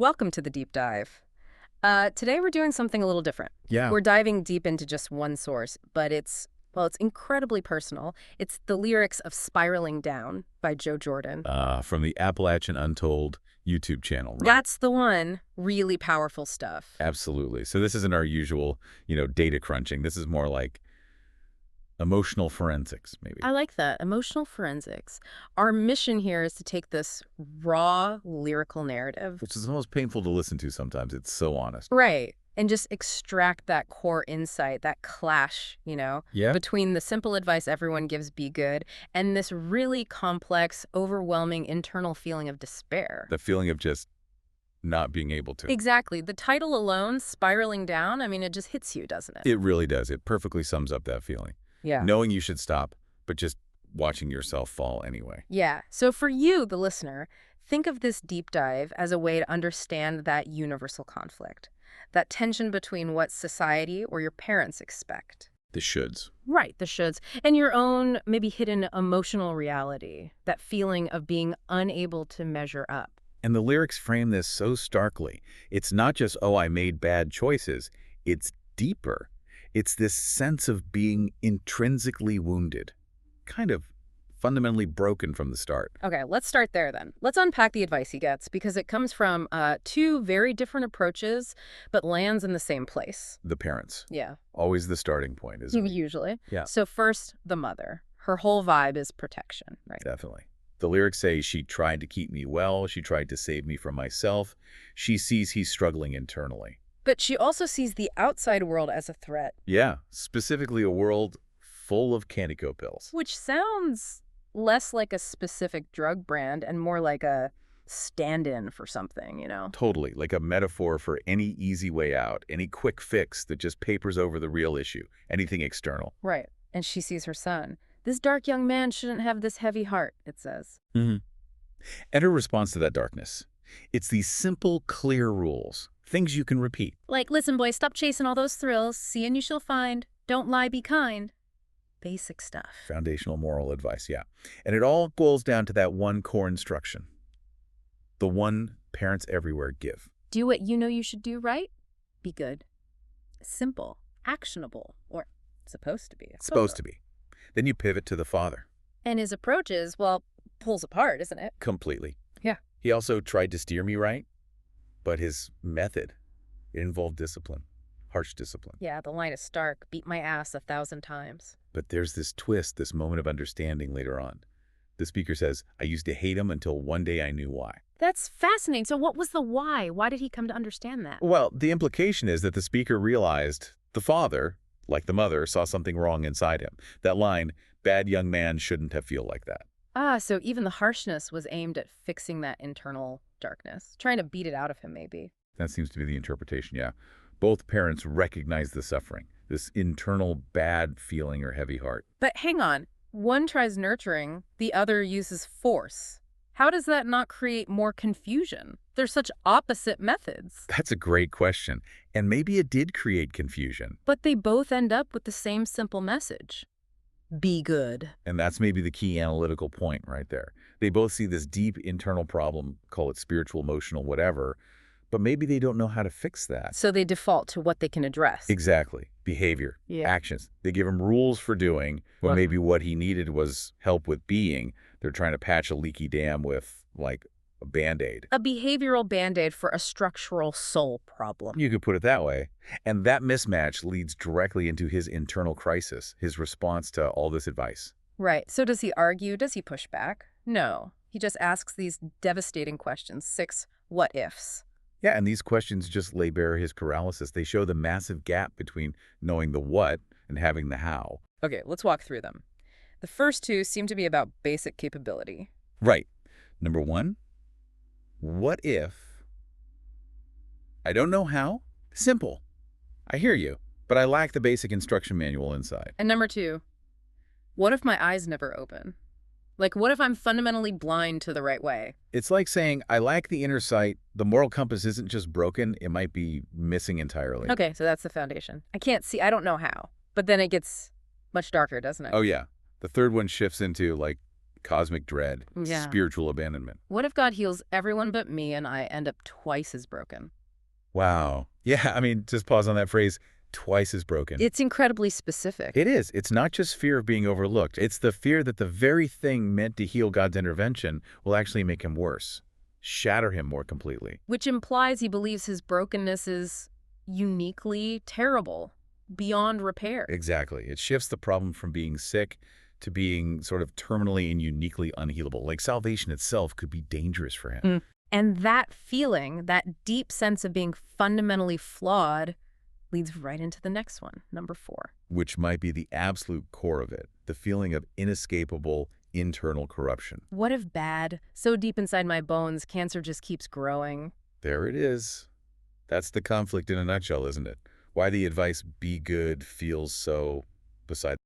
Welcome to the deep dive. Today we're doing something a little different. Yeah. We're diving deep into just one source, but it's incredibly personal. It's the lyrics of Spiraling Down by Joe Jordan. From the Appalachian Untold YouTube channel, right? That's the one. Really powerful stuff. Absolutely. So this isn't our usual, data crunching. This is more like emotional forensics, maybe. I like that. Emotional forensics. Our mission here is to take this raw lyrical narrative. Which is almost painful to listen to sometimes. It's so honest. Right. And just extract that core insight, that clash, Yeah. between the simple advice everyone gives, be good, and this really complex, overwhelming internal feeling of despair. The feeling of just not being able to. Exactly. The title alone, Spiraling Down, it just hits you, doesn't it? It really does. It perfectly sums up that feeling. Yeah. Knowing you should stop, but just watching yourself fall anyway. Yeah. So for you, the listener, think of this deep dive as a way to understand that universal conflict, that tension between what society or your parents expect. The shoulds. Right, the shoulds, and your own maybe hidden emotional reality, that feeling of being unable to measure up. And the lyrics frame this so starkly. It's not just, oh, I made bad choices. It's deeper. It's this sense of being intrinsically wounded, kind of fundamentally broken from the start. Okay, let's start there then. Let's unpack the advice he gets, because it comes from two very different approaches, but lands in the same place. The parents. Yeah. Always the starting point, isn't it? Usually. Yeah. So first, the mother. Her whole vibe is protection, right? Definitely. The lyrics say she tried to keep me well, she tried to save me from myself. She sees he's struggling internally. But she also sees the outside world as a threat. Yeah, specifically a world full of Cantico pills. Which sounds less like a specific drug brand and more like a stand-in for something, Totally, like a metaphor for any easy way out, any quick fix that just papers over the real issue, anything external. Right. And she sees her son. This dark young man shouldn't have this heavy heart, it says. Mm-hmm. And her response to that darkness. It's these simple, clear rules, things you can repeat. Like, listen, boy, stop chasing all those thrills. See and you shall find. Don't lie, be kind. Basic stuff. Foundational moral advice, yeah. And it all boils down to that one core instruction. The one parents everywhere give. Do what you know you should do, right? Be good. Simple. Actionable. Or supposed to be. Supposed to be. Then you pivot to the father. And his approach is, well, pulls apart, isn't it? Completely. Yeah. He also tried to steer me right, but his method, it involved discipline, harsh discipline. Yeah, the line is stark. Beat my ass 1,000 times. But there's this twist, this moment of understanding later on. The speaker says, I used to hate him until one day I knew why. That's fascinating. So what was the why? Why did he come to understand that? Well, the implication is that the speaker realized the father, like the mother, saw something wrong inside him. That line, bad young man shouldn't have feel like that. So even the harshness was aimed at fixing that internal darkness, trying to beat it out of him, maybe. That seems to be the interpretation, yeah. Both parents recognize the suffering, this internal bad feeling or heavy heart. But hang on. One tries nurturing, the other uses force. How does that not create more confusion? They're such opposite methods. That's a great question. And maybe it did create confusion. But they both end up with the same simple message. Be good. And that's maybe the key analytical point right there. They both see this deep internal problem, call it spiritual, emotional, whatever, but maybe they don't know how to fix that. So they default to what they can address. Exactly. Behavior, actions. They give him rules for doing, when maybe what he needed was help with being. They're trying to patch a leaky dam with, like, a Band-Aid. A behavioral Band-Aid for a structural soul problem. You could put it that way. And that mismatch leads directly into his internal crisis, his response to all this advice. Right. So does he argue? Does he push back? No. He just asks these devastating questions. 6 what-ifs. Yeah, and these questions just lay bare his paralysis. They show the massive gap between knowing the what and having the how. Okay, let's walk through them. The first 2 seem to be about basic capability. Right. Number 1, what if I don't know how? Simple. I hear you, but I lack the basic instruction manual inside. And number 2, what if my eyes never open? Like, what if I'm fundamentally blind to the right way? It's like saying, I lack the inner sight. The moral compass isn't just broken, it might be missing entirely. Okay, so that's the foundation. I can't see, I don't know how. But then it gets much darker, doesn't it? Oh, yeah. The third one shifts into, like, Cosmic dread, Yeah. spiritual abandonment. What if God heals everyone but me and I end up twice as broken? Wow. Yeah, I mean, just pause on that phrase, twice as broken. It's incredibly specific. It is. It's not just fear of being overlooked. It's the fear that the very thing meant to heal God's intervention will actually make him worse, shatter him more completely. Which implies he believes his brokenness is uniquely terrible, beyond repair. Exactly. It shifts the problem from being sick to being sort of terminally and uniquely unhealable. Like salvation itself could be dangerous for him. Mm. And that feeling, that deep sense of being fundamentally flawed, leads right into the next one, number 4. Which might be the absolute core of it, the feeling of inescapable internal corruption. What if bad, so deep inside my bones, cancer just keeps growing? There it is. That's the conflict in a nutshell, isn't it? Why the advice, be good, feels so beside